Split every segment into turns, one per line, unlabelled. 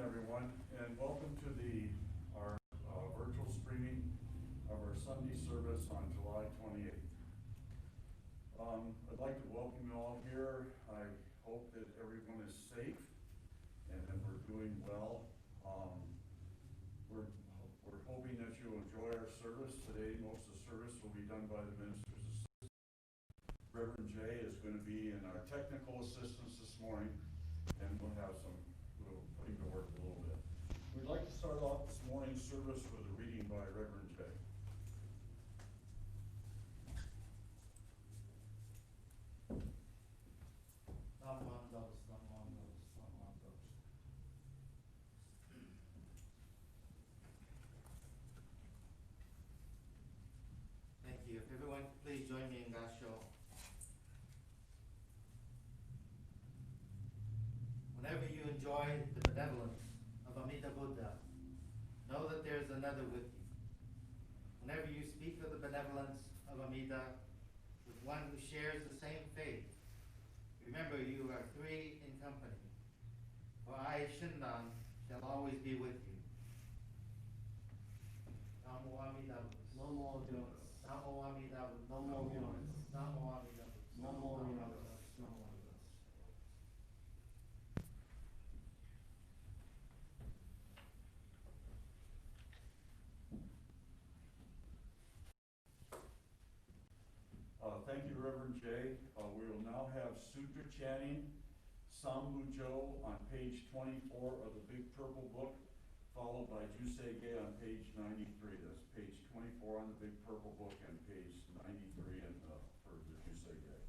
everyone, and welcome to our virtual streaming of our Sunday service on July 28th. I'd like to welcome you all here. I hope that everyone is safe and that we're doing well. We're hoping that you'll enjoy our service today. Most of the service will be done by the minister's assistant. Reverend Jay is going to be in our technical assistance this morning, and we'll put him to work a little bit. We'd like to start off this morning's service with a reading by Reverend Jay.
Thank you. If everyone please join me in Gasho. Whenever you enjoy the benevolence of Amida Buddha, know that there is another with you. Whenever you speak of the benevolence of Amida with one who shares the same faith, remember you are three in company. For I, Shinran, shall always be with you. Namo Amida Butsu.
Namo Amida Butsu.
Namo Amida Butsu.
Namo Amida Butsu.
Namo Amida Butsu.
Namo Amida Butsu. Namo Amida Butsu.
Thank you, Reverend Jay. We will now have Sutra chanting, Sambujo on page 24 of the Big Purple Book, followed by Jusei-ge on page 93. That's page 24 on the Big Purple Book and page 93 for the Jusei-ge.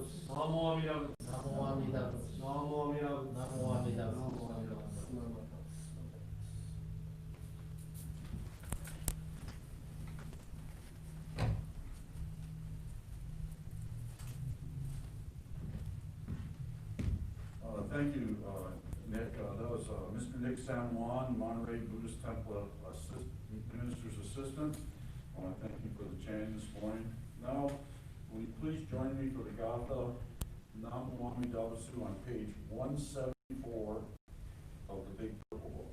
Butsu.
Namo Amida Butsu. Namo Amida Butsu.
Namo Amida Butsu.
Namo Amida
Namo
Butsu.
Amida Butsu. Namo Amida Butsu.
Thank you, Nick. That was Mr. Nick San Juan, Monterey Buddhist Temple Minister's Assistant. I want to thank you for the change this morning. Now, will you please join me for the Gatha Namo Amida Butsu on page 174 of the Big Purple Book.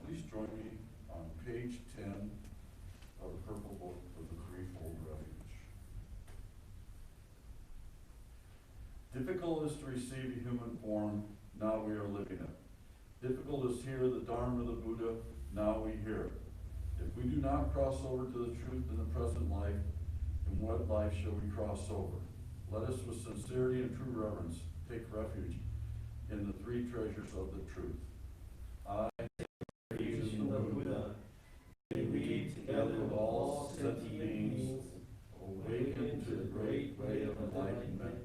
Please join me on page 10 of the Purple Book of the Threefold Refuge. Difficult is to receive a human form, now we are living it. Difficult is to hear the Dharma of the Buddha, now we hear it. If we do not cross over to the truth in the present life, in what life shall we cross over? Let us with sincerity and true reverence take refuge in the three treasures of the truth. I take refuge in the Buddha. May we, together with all sentient beings, awaken to the great way of enlightenment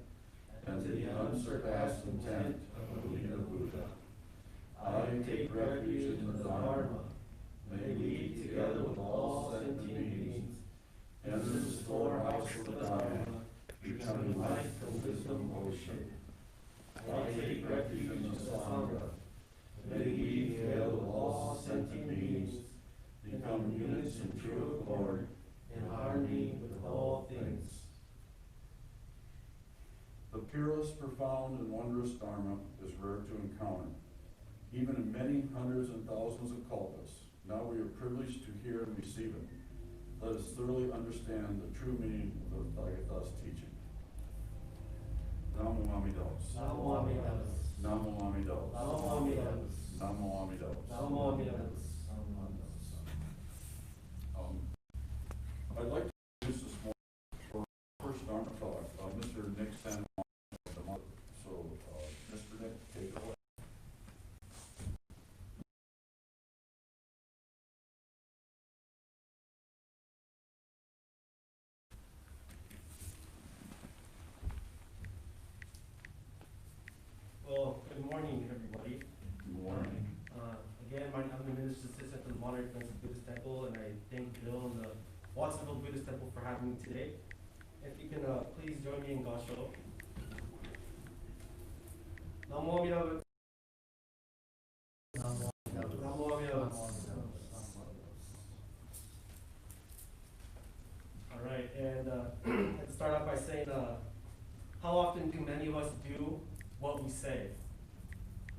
and to the unsurpassed intent of the Buddha. I take refuge in the Dharma. May we, together with all sentient beings, enter the storehouse of the Dharma, becoming light from wisdom ocean. I take refuge in the Sangha. May we, together with all sentient beings, become units in true accord, in harmony with all things. The purest, profound, and wondrous Dharma is rare to encounter, even in many hundreds and thousands of kalpas. Now we are privileged to hear and receive it. Let us thoroughly understand the true meaning of the Tathagata's teaching. Namo Amida Butsu.
Namo Amida Butsu.
Namo Amida Butsu.
Namo Amida Butsu.
Namo Amida Butsu.
Namo Amida Butsu.
I'd like to introduce this morning for our first Dharma talk, Mr. Nick San Juan. So, Mr. Nick, take it away.
Well, good morning, everybody.
Good morning.
Again, I'm the Minister's Assistant to the Monterey Buddhist Temple, and I thank Bill and the Watsonville Buddhist Temple for having me today. If you can please join me in Gassho. Namo Amida Butsu. Namo Amida Butsu. All right, and let's start off by saying, how often do many of us do what we say?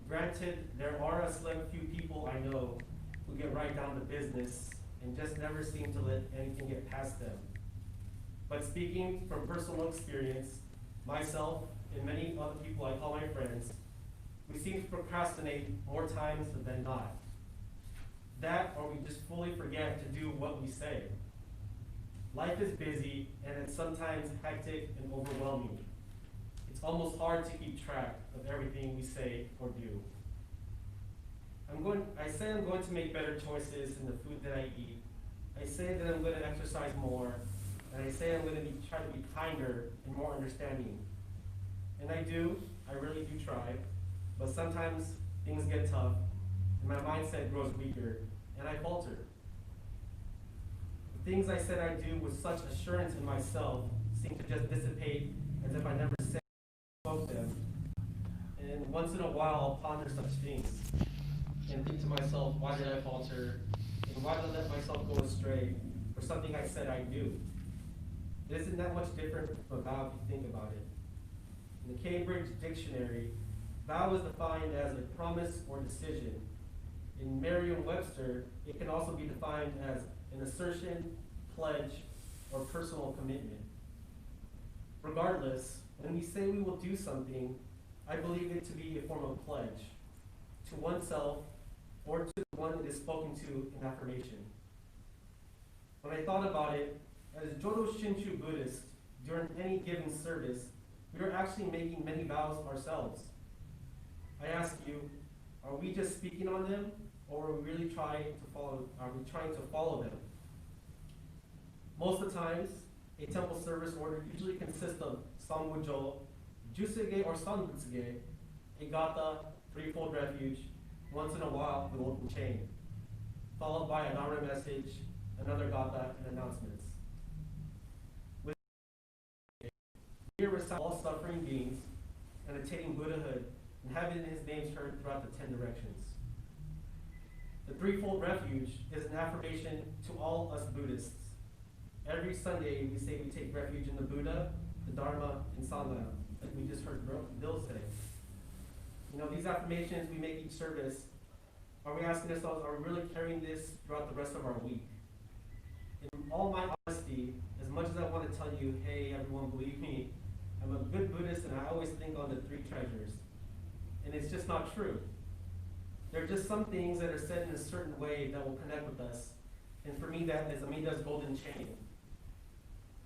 Granted, there are a select few people I know who get right down to business and just never seem to let anything get past them. But speaking from personal experience, myself and many other people I call my friends, we seem to procrastinate more times than not. That, or we just fully forget to do what we say. Life is busy, and it's sometimes hectic and overwhelming. It's almost hard to keep track of everything we say or do. I say I'm going to make better choices in the food that I eat. I say that I'm going to exercise more, and I say I'm going to try to be kinder and more understanding. And I really do try, but sometimes things get tough, and my mindset grows weaker, and I falter. The things I said I do with such assurance in myself seem to just dissipate as if I never said or spoke them. And once in a while, I'll ponder such things and think to myself, why did I falter? And why did I let myself go astray for something I said I do? It isn't that much different from a vow if you think about it. In the Cambridge Dictionary, vow is defined as a promise or decision. In Merriam-Webster, it can also be defined as an assertion, pledge, or personal commitment. Regardless, when we say we will do something, I believe it to be a form of pledge to oneself or to the one it is spoken to in affirmation. When I thought about it, as Jodo Shinshu Buddhists, during any given service, we are actually making many vows ourselves. I ask you, are we just speaking on them, or are we really trying to follow them? Most of the times, a temple service order usually consists of Sambujo, Jusige or Sanbutsuge, a gata, threefold refuge, once in a while the golden chain, followed by a Dharma message, another gata, and announcements. Here recite all suffering beings and attaining Buddhahood and having his name heard throughout the 10 directions. The threefold refuge is an affirmation to all us Buddhists. Every Sunday we say we take refuge in the Buddha, the Dharma, and Sangha, like we just heard Bill say. You know, these affirmations we make each service, are we asking ourselves, are we really carrying this throughout the rest of our week? In all my honesty, as much as I want to tell you, hey everyone, believe me, I'm a good Buddhist and I always think on the three treasures. And it's just not true. There are just some things that are said in a certain way that will connect with us. And for me, that is Amida's golden chain.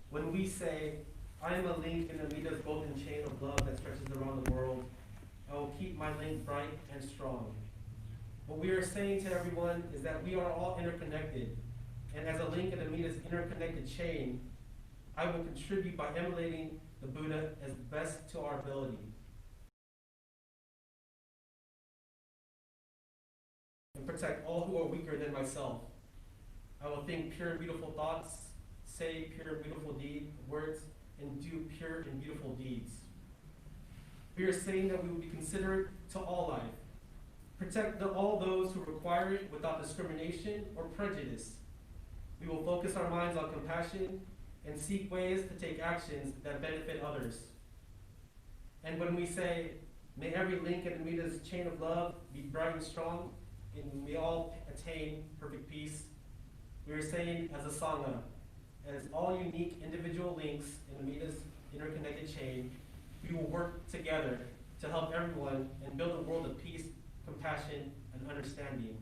When we say, I am a link in Amida's golden chain of love that stretches around the world, I will keep my link bright and strong. What we are saying to everyone is that we are all interconnected. And as a link in Amida's interconnected chain, I will contribute by emulating the Buddha as best to our ability. And protect all who are weaker than myself. I will think pure and beautiful thoughts, say pure and beautiful words, and do pure and beautiful deeds. We are saying that we will be considerate to all life. Protect all those who require it without discrimination or prejudice. We will focus our minds on compassion and seek ways to take actions that benefit others. And when we say, may every link in Amida's chain of love be bright and strong, and we all attain perfect peace, we are saying as a Sangha, as all unique individual links in Amida's interconnected chain, we will work together to help everyone and build a world of peace, compassion, and understanding.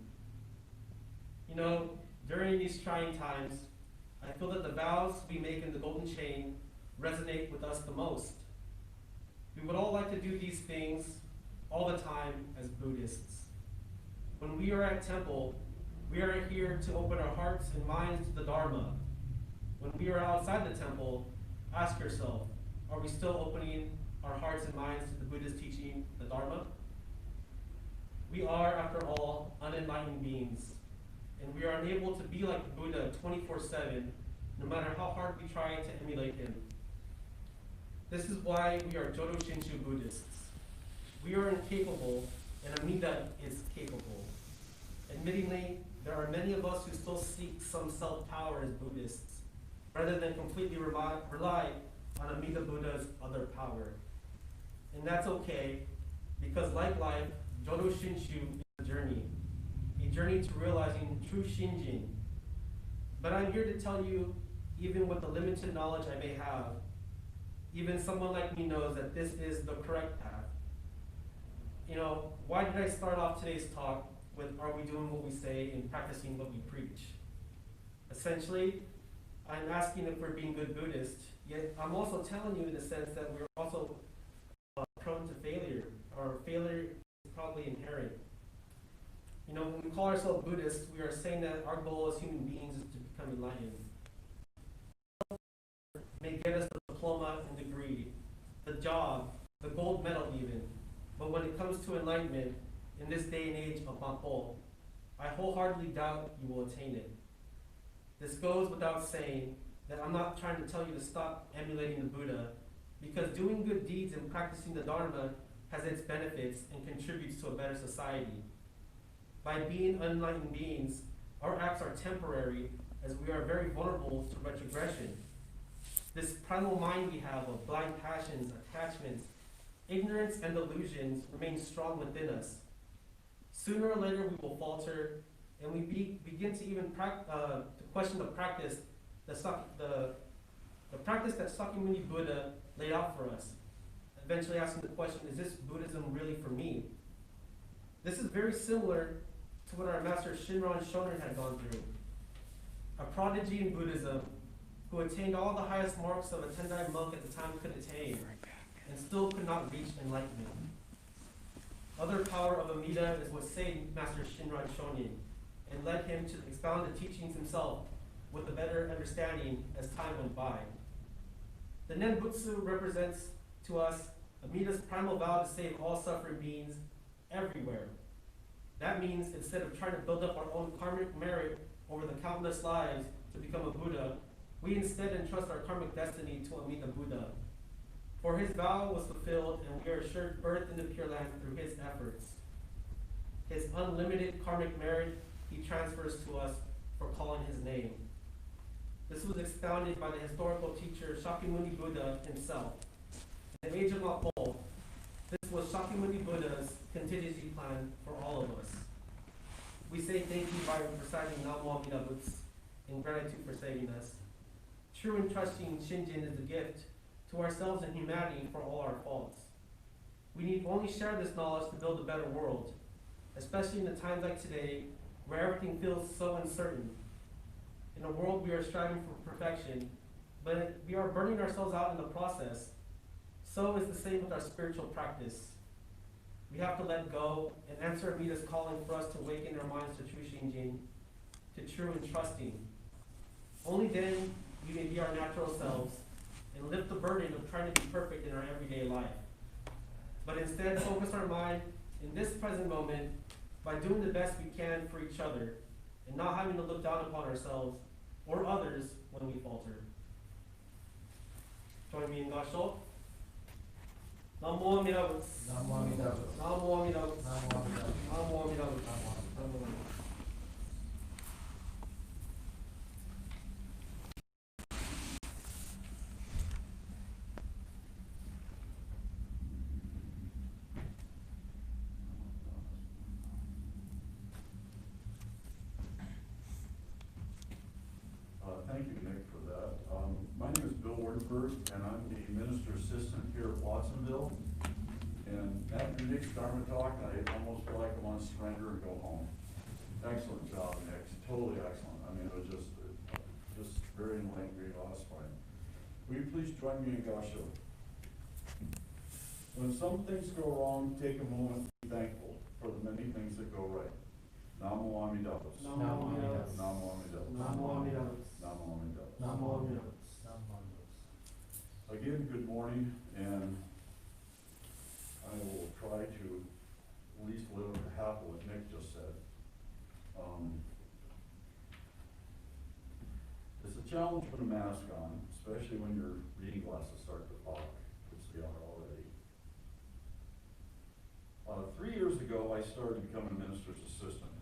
You know, during these trying times, I feel that the vows we make in the golden chain resonate with us the most. We would all like to do these things all the time as Buddhists. When we are at temple, we are here to open our hearts and minds to the Dharma. When we are outside the temple, ask yourself, are we still opening our hearts and minds to the Buddha's teaching, the Dharma? We are, after all, unenlightened beings, and we are unable to be like the Buddha 24/7, no matter how hard we try to emulate him. This is why we are Jodo Shinshu Buddhists. We are incapable, and Amida is capable. Admittingly, there are many of us who still seek some self-power as Buddhists, rather than completely rely on Amida Buddha's other power. And that's okay, because like life, Jodo Shinshu is a journey to realizing true Shinjin. But I'm here to tell you, even with the limited knowledge I may have, even someone like me knows that this is the correct path. You know, why did I start off today's talk with, are we doing what we say and practicing what we preach? Essentially, I'm asking if we're being good Buddhists, yet I'm also telling you in the sense that we're also prone to failure, or failure is probably inherent. You know, when we call ourselves Buddhists, we are saying that our goal as human beings is to become enlightened. May get us the diploma and degree, the job, the gold medal even. But when it comes to enlightenment, in this day and age of Mako, I wholeheartedly doubt you will attain it. This goes without saying that I'm not trying to tell you to stop emulating the Buddha, because doing good deeds and practicing the Dharma has its benefits and contributes to a better society. By being unenlightened beings, our acts are temporary, as we are very vulnerable to retrogression. This primal mind we have of blind passions, attachments, ignorance, and delusions remains strong within us. Sooner or later we will falter, and we begin to even to question the practice, the practice that Sakyamuni Buddha laid out for us. Eventually asking the question, is this Buddhism really for me? This is very similar to what our master Shinran Shonin had gone through. A prodigy in Buddhism who attained all the highest marks of a Tendai monk at the time could attain, and still could not reach enlightenment. Other power of Amida is what saved Master Shinran Shonin, and led him to expound the teachings himself with a better understanding as time went by. The Nenbutsu represents to us Amida's primal vow to save all suffering beings everywhere. That means instead of trying to build up our own karmic merit over the countless lives to become a Buddha, we instead entrust our karmic destiny to Amida Buddha. For his vow was fulfilled, and we are assured birth in the Pure Land through his efforts. His unlimited karmic merit he transfers to us for calling his name. This was expounded by the historical teacher Shakyamuni Buddha himself. In the age of Mako, this was Shakyamuni Buddha's contingency plan for all of us. We say thank you by reciting Namo Amida Butsu in gratitude for saving us. True and trusting Shinjin is a gift to ourselves and humanity for all our faults. We need only share this knowledge to build a better world, especially in the times like today where everything feels so uncertain. In a world we are striving for perfection, but we are burning ourselves out in the process. So is the same with our spiritual practice. We have to let go and answer Amida's calling for us to awaken our minds to true Shinjin, to true and trusting. Only then we may be our natural selves and lift the burden of trying to be perfect in our everyday life. But instead focus our mind in this present moment by doing the best we can for each other and not having to look down upon ourselves or others when we falter. Join me in Gasho. Namo Amida Butsu.
Namo Amida Butsu.
Namo Amida Butsu.
Namo Amida Butsu.
Namo Amida Butsu.
Namo Amida Butsu.
Thank you, Nick, for that. My name is Bill Wardenberg, and I'm the minister assistant here at Watsonville. And after Nick's Dharma talk, I almost feel like I want to surrender and go home. Excellent job, Nick. Totally excellent. I mean, it was just very enlightening, very awe-inspiring. Will you please join me in Gasho? When some things go wrong, take a moment to be thankful for the many things that go right. Namo Amida Butsu.
Namo Amida Butsu.
Namo Amida Butsu.
Namo Amida Butsu.
Namo Amida Butsu.
Namo Amida Butsu.
Namo Amida Butsu.
Again, good morning, and I will try to at least live half of what Nick just said. It's a challenge to put a mask on, especially when your reading glasses start to fog, which they are already. 3 years ago, I started becoming a minister's assistant.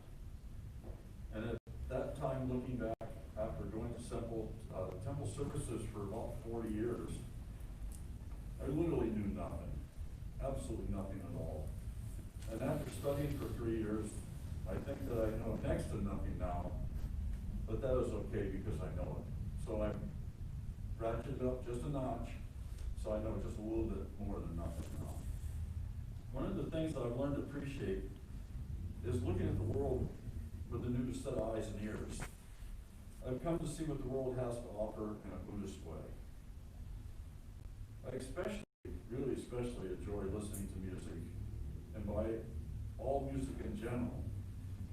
And at that time, looking back, after going to temple services for about 40 years, I literally knew nothing, absolutely nothing at all. And after studying for 3 years, I think that I know next to nothing now. but that is okay because I know it. So I ratcheted up just a notch, so I know just a little bit more than nothing now. One of the things that I've learned to appreciate is looking at the world with a new set of eyes and ears. I've come to see what the world has to offer in a Buddhist way. I really especially enjoy listening to music, and by all music in general,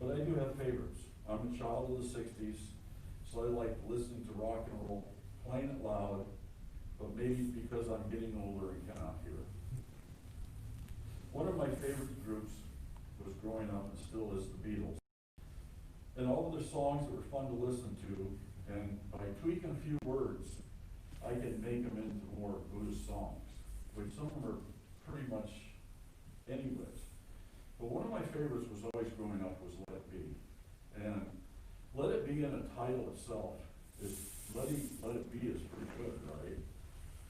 but I do have favorites. I'm a child of the 60s, so I like listening to rock and roll, playing it loud, but maybe because I'm getting older and cannot hear it. One of my favorite groups was growing up and still is the Beatles. And all of their songs that were fun to listen to, and by tweaking a few words, I can make them into more Buddhist songs, which some of them are pretty much anyways. But one of my favorites was always growing up was Let It Be. And Let It Be in the title itself is, Let It Be is pretty good, right?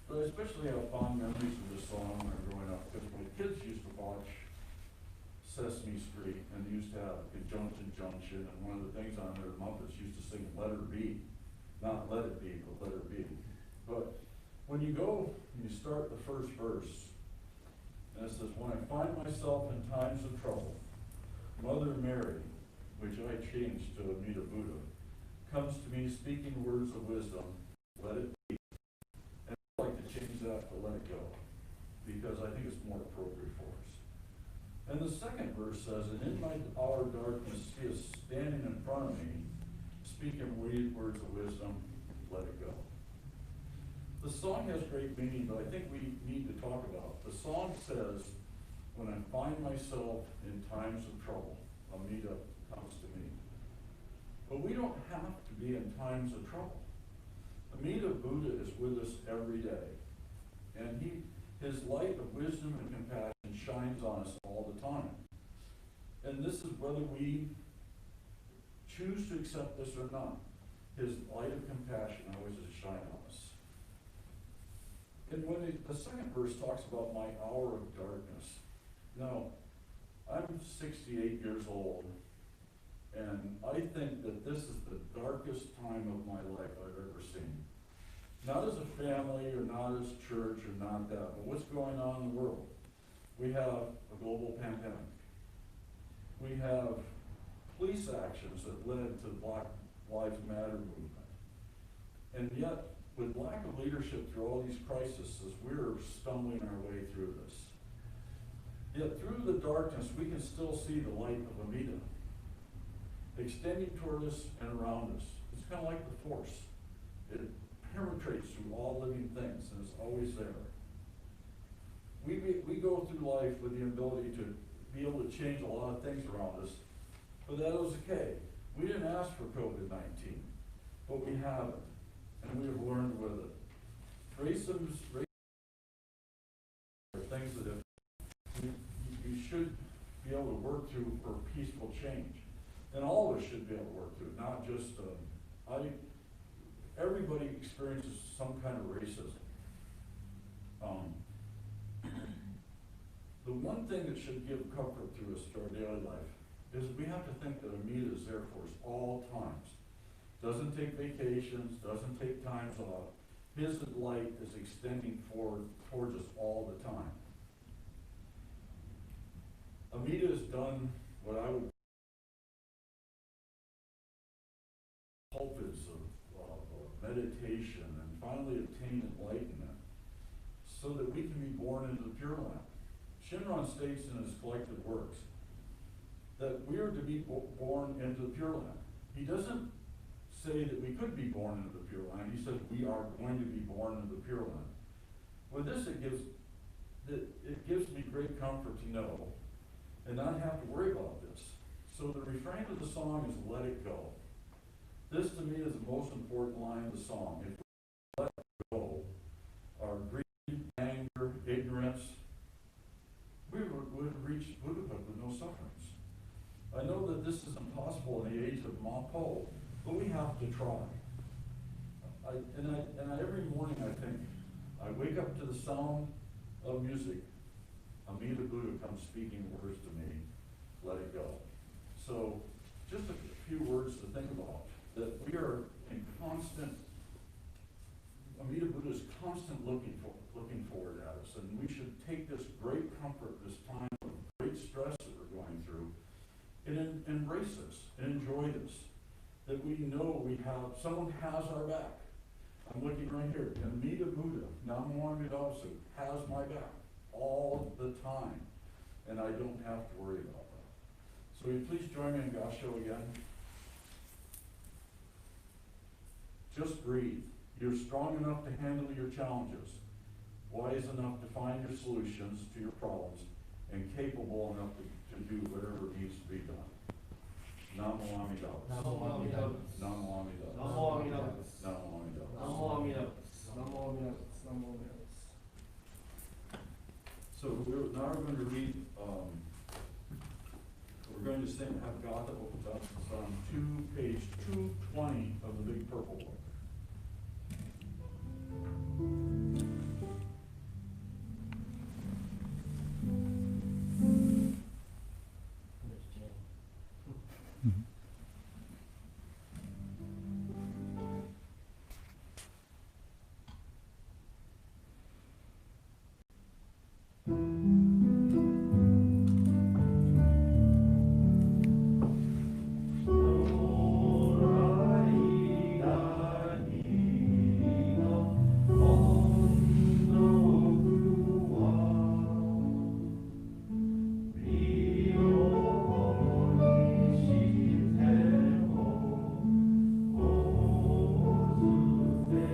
But I especially have fond memories of this song when I was growing up, because my kids used to watch Sesame Street, and they used to have Conjunction Junction, and one of the things on there, the Muppets used to sing Let Her Be. Not Let It Be, but Let Her Be. But when you go and you start the first verse, and it says, when I find myself in times of trouble, Mother Mary, which I changed to Amida Buddha, comes to me speaking words of wisdom, let it be. And I'd like to change that to let it go, because I think it's more appropriate for us. And the second verse says, and in my hour of darkness, he is standing in front of me, speaking words of wisdom, let it go. The song has great meaning, but I think we need to talk about it. The song says, when I find myself in times of trouble, Amida comes to me. But we don't have to be in times of trouble. Amida Buddha is with us every day. And his light of wisdom and compassion shines on us all the time. And this is whether we choose to accept this or not. His light of compassion always is shine on us. And when the second verse talks about my hour of darkness, now, I'm 68 years old, and I think that this is the darkest time of my life I've ever seen. Not as a family, or not as church, or not that, but what's going on in the world? We have a global pandemic. We have police actions that led to the Black Lives Matter movement. And yet, with lack of leadership through all these crises, we're stumbling our way through this. Yet through the darkness, we can still see the light of Amida extending toward us and around us. It's kind of like the force. It penetrates through all living things, and it's always there. We go through life with the ability to be able to change a lot of things around us, but that was okay. We didn't ask for COVID-19, but we have it. And we have learned with it. Racism are things that you should be able to work through for peaceful change. And all of us should be able to work through, not just, everybody experiences some kind of racism. The one thing that should give comfort to us through our daily life is we have to think that Amida is there for us all times. Doesn't take vacations, doesn't take times off. His light is extending forward towards us all the time. Amida has done what I would hope is of meditation and finally obtain enlightenment so that we can be born into the Pure Land. Shinran states in his collected works that we are to be born into the Pure Land. He doesn't say that we could be born into the Pure Land. He says we are going to be born into the Pure Land. With this, it gives me great comfort to know and not have to worry about this. So the refrain of the song is let it go. This to me is the most important line of the song. If we let go our greed, anger, ignorance, we would have reached Buddhahood with no sufferings. I know that this is impossible in the age of Mapo, but we have to try. Every morning I think, I wake up to the sound of music. Amida Buddha comes speaking words to me, let it go. So, just a few words to think about. that we are in constant, Amida Buddha is constant looking forward at us, and we should take this great comfort, this time of great stress that we're going through, and embrace this, and enjoy this. That we know someone has our back. I'm looking right here, Amida Buddha, Namo Amida Butsu, has my back all the time, and I don't have to worry about that. So will you please join me in Gasho again? Just breathe. You're strong enough to handle your challenges, wise enough to find your solutions to your problems, and capable enough to do whatever needs to be done. Namo Amida Butsu.
Namo Amida Butsu.
Namo Amida Butsu.
Namo Amida Butsu.
Namo Amida Butsu.
Namo Amida Butsu. Namo Amida Butsu. Namo Amida Butsu.
So now we're going to read, we're going to have Gatha open up. It's on page 220 of the Big Purple Book.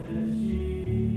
There's Jane.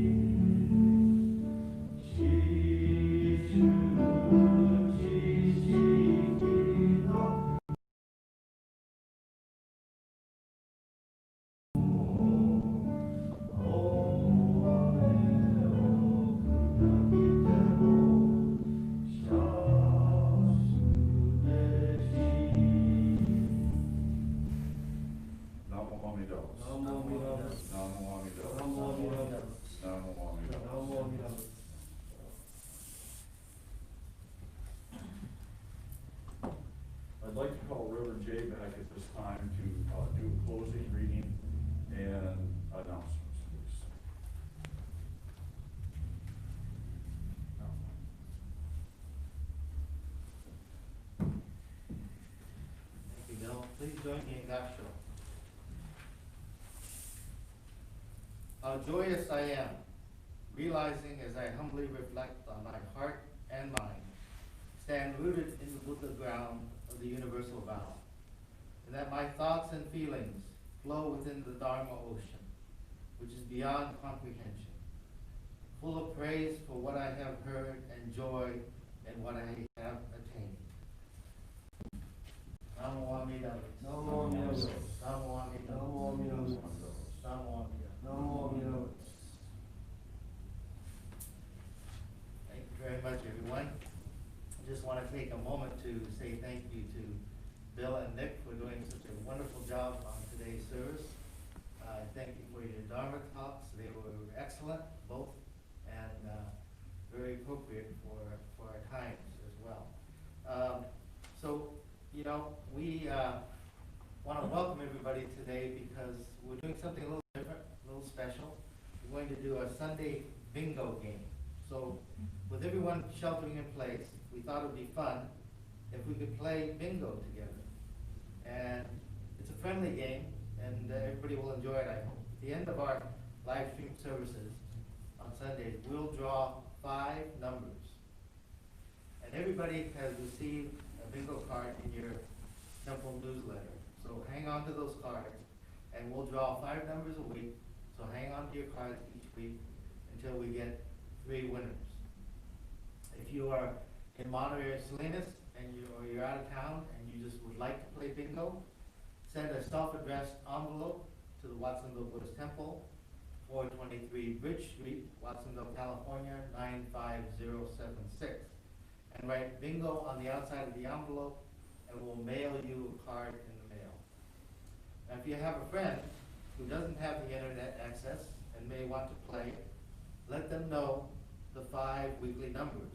I'd like to call Reverend Jay back at this time to do a closing reading and announcements, please.
Thank you, Bill. Please join me in Gasho. How joyous I am, realizing as I humbly reflect on my heart and mind, stand rooted in the Buddha ground of the universal vow, and that my thoughts and feelings flow within the Dharma ocean, which is beyond comprehension, full of praise for what I have heard and joy in what I have attained. Namo Amida Butsu.
Namo Amida Butsu.
Namo Amida Butsu.
Namo Amida Butsu.
Namo Amida Butsu.
Namo Amida Butsu.
Thank you very much, everyone. I just want to take a moment to say thank you to Bill and Nick for doing such a wonderful job on today's service. Thank you for your Dharma talks. They were excellent, both, and very appropriate for our times as well. We want to welcome everybody today because we're doing something a little different, a little special. We're going to do a Sunday bingo game. So with everyone sheltering in place, we thought it would be fun if we could play bingo together. And it's a friendly game, and everybody will enjoy it, I hope. At the end of our live stream services on Sundays, we'll draw 5 numbers. And everybody has received a bingo card in your temple newsletter. So hang on to those cards, and we'll draw 5 numbers a week. So hang on to your cards each week until we get 3 winners. If you are in Monterey or Salinas and you're out of town and you just would like to play bingo, send a self-addressed envelope to the Watsonville Buddhist Temple, 423 Bridge Street, Watsonville, California, 95076. And write bingo on the outside of the envelope, and we'll mail you a card in the mail. Now, if you have a friend who doesn't have the internet access and may want to play, let them know the 5 weekly numbers,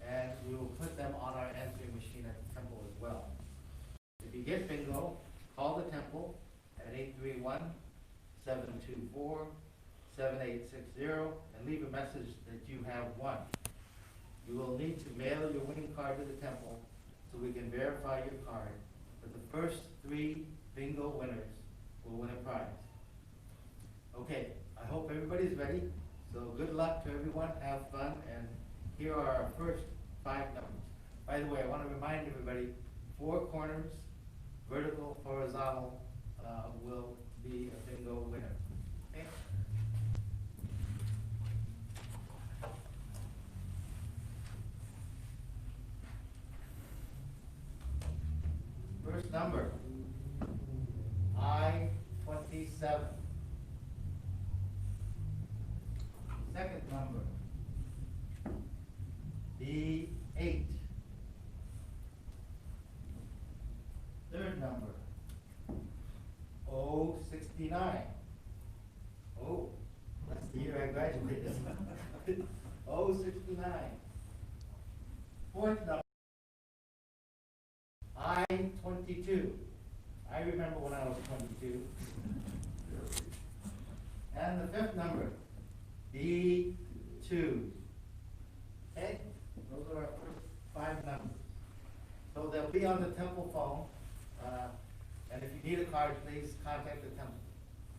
and we will put them on our answering machine at the temple as well. If you get bingo, call the temple, and at 831-724-7860 and leave a message that you have won. You will need to mail your winning card to the temple so we can verify your card, but the first 3 bingo winners will win a prize. Okay, I hope everybody's ready, so good luck to everyone, have fun, and here are our first 5 numbers. By the way, I want to remind everybody, 4 corners, vertical, horizontal, will be a bingo winner. Okay? First number, I-27. Second number, B-8. Third number, O-69. Oh, that's the year I graduated. O-69. Fourth number, I-22. I remember when I was 22. And the fifth number, B2. Okay, those are our first 5 numbers. So they'll be on the temple phone. And if you need a card, please contact the temple.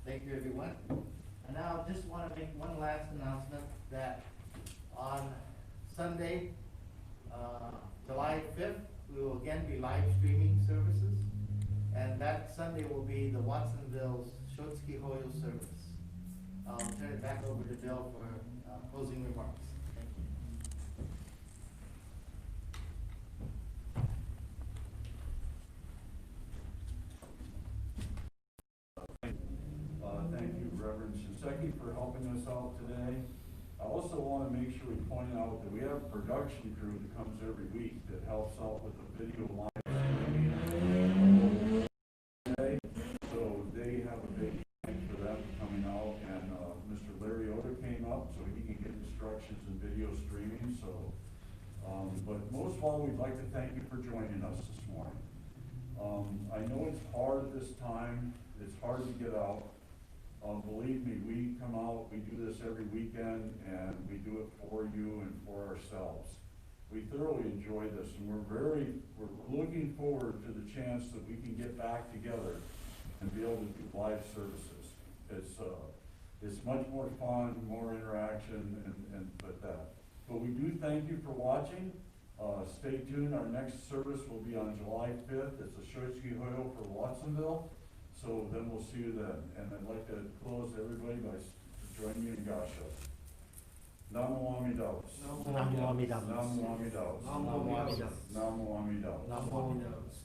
Thank you, everyone. And now I just want to make one last announcement that on Sunday, July 5th, we will again be live streaming services. And that Sunday will be the Watsonville's Shotsky Hoyle service. I'll turn it back over to Bill for closing remarks. Thank you.
Thank you, Reverend Shinseki, for helping us out today. I also want to make sure we point out that we have a production crew that comes every week that helps out with the video live streaming. So they have a big thanks for them coming out, and Mr. Larry Oda came up so he can get instructions in video streaming. So, but most of all, we'd like to thank you for joining us this morning. I know it's hard at this time. It's hard to get out. Believe me, we come out, we do this every weekend, and we do it for you and for ourselves. We thoroughly enjoy this, and we're looking forward to the chance that we can get back together and be able to do live services. It's much more fun, more interaction, but we do thank you for watching. Stay tuned. Our next service will be on July 5th. It's a Shotsky Hoyle for Watsonville. So then we'll see you then. And I'd like to close everybody by joining me in Gasha. Namu Amidaos.
Namu Amidaos.
Namu Amidaos.
Namu Amidaos.
Namu Amidaos.
Namu Amidaos.